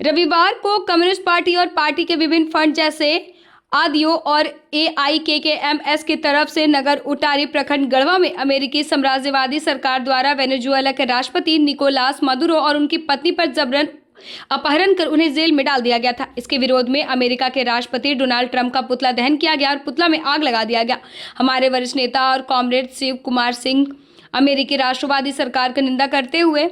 रविवार को communist party और पार्टी के विभिन्न फंड जैसे आदियों और AIKKMS की तरफ से नगर उटारी प्रखंड गढ़वा में अमेरिकी साम्राज्यवादी सरकार द्वारा वेनेजुएला के राष्ट्रपति निकोलास मदुरो और उनकी पत्नी पर जबरन अपहरण कर उन्हें जेल में डाल दिया गया था। इसके विरोध में अमेरिका के राष्ट्रपति डोनाल्ड ट्रंप का पुतला दहन किया गया और पुतला में आग लगा दिया गया। हमारे वरिष्ठ नेता और कॉमरेड शिव कुमार सिंह अमेरिकी राष्ट्रवादी सरकार की निंदा करते हुए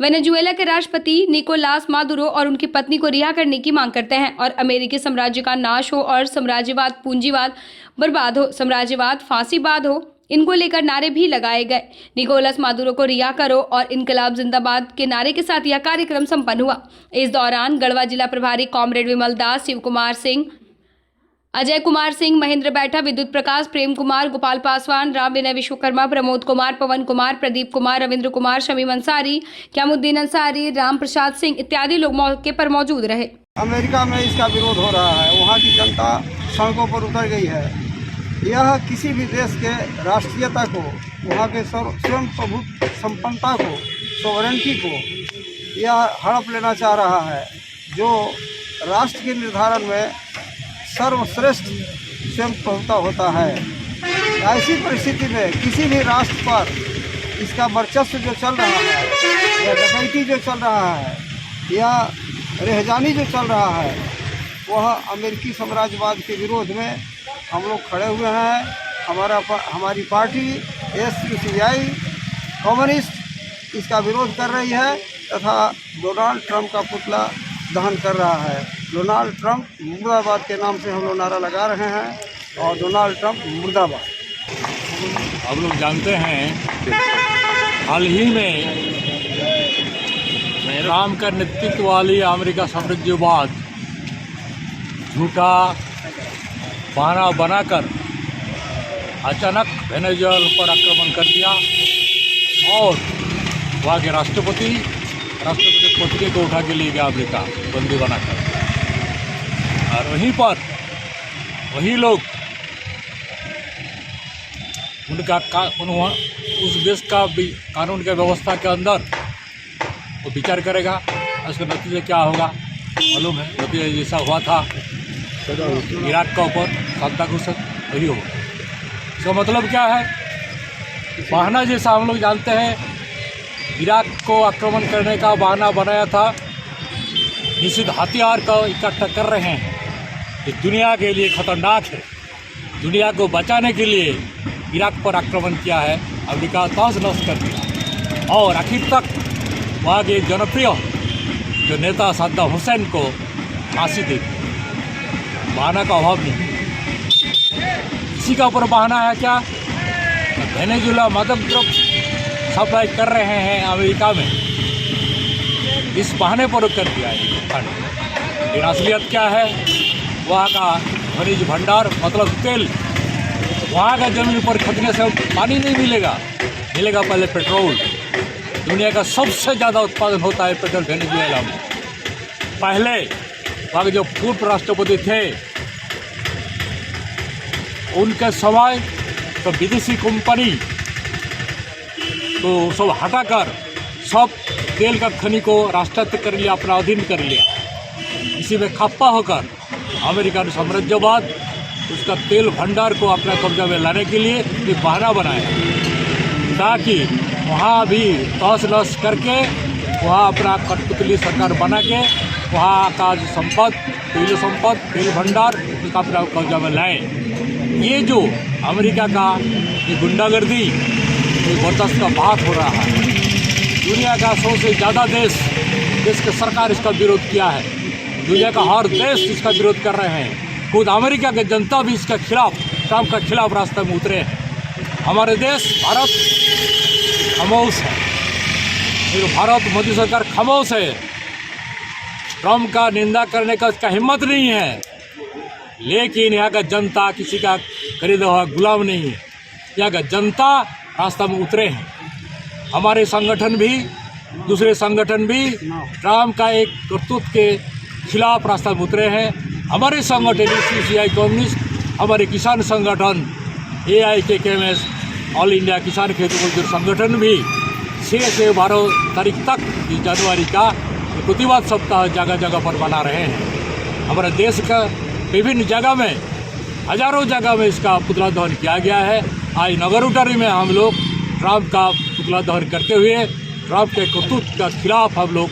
वेनेजुएला के राष्ट्रपति निकोलास मादुरो और उनकी पत्नी को रिहा करने की मांग करते हैं और अमेरिकी साम्राज्य का नाश हो और साम्राज्यवाद पूंजीवाद बर्बाद हो, साम्राज्यवाद फांसीवाद हो, इनको लेकर नारे भी लगाए गए। निकोलस मादुरो को रिहा करो और इनकलाब जिंदाबाद के नारे के साथ यह कार्यक्रम संपन्न हुआ। इस दौरान गढ़वा जिला प्रभारी कॉमरेड विमल दास, शिव कुमार सिंह, अजय कुमार सिंह, महेंद्र बैठा, विद्युत प्रकाश, प्रेम कुमार, गोपाल पासवान, राम विनय विश्वकर्मा, प्रमोद कुमार, पवन कुमार, प्रदीप कुमार, रविंद्र कुमार, शमीम अंसारी, क्यामुद्दीन अंसारी, राम प्रसाद सिंह इत्यादि लोग मौके पर मौजूद रहे। अमेरिका में इसका विरोध हो रहा है, वहाँ की जनता सड़कों पर उतर गई है। यह किसी भी देश के राष्ट्रीयता को, वहाँ के स्वयं प्रभुत्व संपन्नता को, सॉवरेनिटी को यह हड़प लेना चाह रहा है, जो राष्ट्र के निर्धारण में सर्वश्रेष्ठ स्वयं प्रभुता होता है। ऐसी परिस्थिति में किसी भी राष्ट्र पर इसका वर्चस्व जो चल रहा है, या डकैती जो चल रहा है, या रेहजानी जो चल रहा है, वह अमेरिकी साम्राज्यवाद के विरोध में हम लोग खड़े हुए हैं। हमारी पार्टी SUCI कम्युनिस्ट इसका विरोध कर रही है तथा डोनाल्ड ट्रंप का पुतला दहन कर रहा है। डोनाल्ड ट्रंप मुर्दाबाद के नाम से हम लोग नारा लगा रहे हैं और डोनाल्ड ट्रंप मुर्दाबाद। हम लोग जानते हैं हाल ही में ट्रंप का नेतृत्व वाली अमेरिका साम्राज्यवाद झूठा बहाना बनाकर अचानक वेनेजुएला पर आक्रमण कर दिया और वहाँ के राष्ट्रपति पत्नी को उठा के लिए गया अमेरिका बंदी बनाकर। और वहीं पर वही लोग उस देश का कानून के व्यवस्था के अंदर वो विचार करेगा, उसका नतीजा क्या होगा मालूम है। नतीजा जैसा हुआ था इराक का ऊपर सत्ता घोषित वही होगा। इसका मतलब क्या है, बहाना जैसा हम लोग जानते हैं इराक को आक्रमण करने का बहाना बनाया था, निश्चित हथियार का इकट्ठा कर रहे हैं। ये दुनिया के लिए खतरनाक है। दुनिया को बचाने के लिए इराक पर आक्रमण किया है, अमेरिका तहस नहस कर दिया और आखिर तक वहाँ के जनप्रिय जो नेता सद्दाम हुसैन को फांसी दे दी। बहाना का अभाव नहीं। इसी का ऊपर बहाना है क्या, वेनेजुएला मादक द्रव्य सप्लाई कर रहे हैं अमेरिका में, इस बहाने पर कर दिया है। लेकिन असलियत क्या है, वहाँ का खनिज भंडार मतलब तेल, वहाँ का जमीन पर खदने से पानी नहीं मिलेगा, मिलेगा पहले पेट्रोल। दुनिया का सबसे ज़्यादा उत्पादन होता है पेट्रोल वेनेजुएला में। पहले वहाँ के जो पूर्व राष्ट्रपति थे उनके समय तो विदेशी कंपनी तो सब हटाकर सब तेल का खनि को राष्ट्रत्व कर लिया, अपना अधीन कर लिया। इसी में खप्पा होकर अमेरिका ने साम्राज्यवाद उसका तेल भंडार को अपना कब्जा में लाने के लिए एक बहाना बनाया ताकि वहाँ भी तहस नहस करके वहाँ अपना कठपुतली सरकार बना के वहाँ का जो संपद तेल भंडार उसका अपना कब्जा में लाए। ये जो अमेरिका का ये गुंडागर्दी बर्दाश्त का बात हो रहा है। दुनिया का 100 से ज़्यादा देश के सरकार इसका विरोध किया है। दुनिया का हर देश इसका विरोध कर रहे हैं। खुद अमेरिका के जनता भी इसके खिलाफ, ट्रंप के खिलाफ रास्ते में उतरे हैं। हमारे देश भारत खामोश है, फिर भारत मोदी सरकार खामोश है। ट्रंप का निंदा करने का इसका हिम्मत नहीं है। लेकिन यहाँ का जनता किसी का खरीदा हुआ गुलाम नहीं है। यहाँ का जनता रास्ता में उतरे हैं। हमारे संगठन भी, दूसरे संगठन भी ट्रंप का एक करतूत के खिलाफ रास्ता में उतरे हैं। हमारे संगठन SUCI कम्युनिस्ट, हमारे किसान संगठन AIKKMS ऑल इंडिया किसान खेत मजदूर संगठन भी 6 से 12 तारीख तक इस जनवरी का प्रतिवाद सप्ताह जगह जगह पर मना रहे हैं। हमारे देश का विभिन्न जगह में, हजारों जगह में इसका पुतला दहन किया गया है। आज नगर उटारी में हम लोग ट्रंप का पुतला दहन करते हुए ट्रंप के करतूत के खिलाफ हम लोग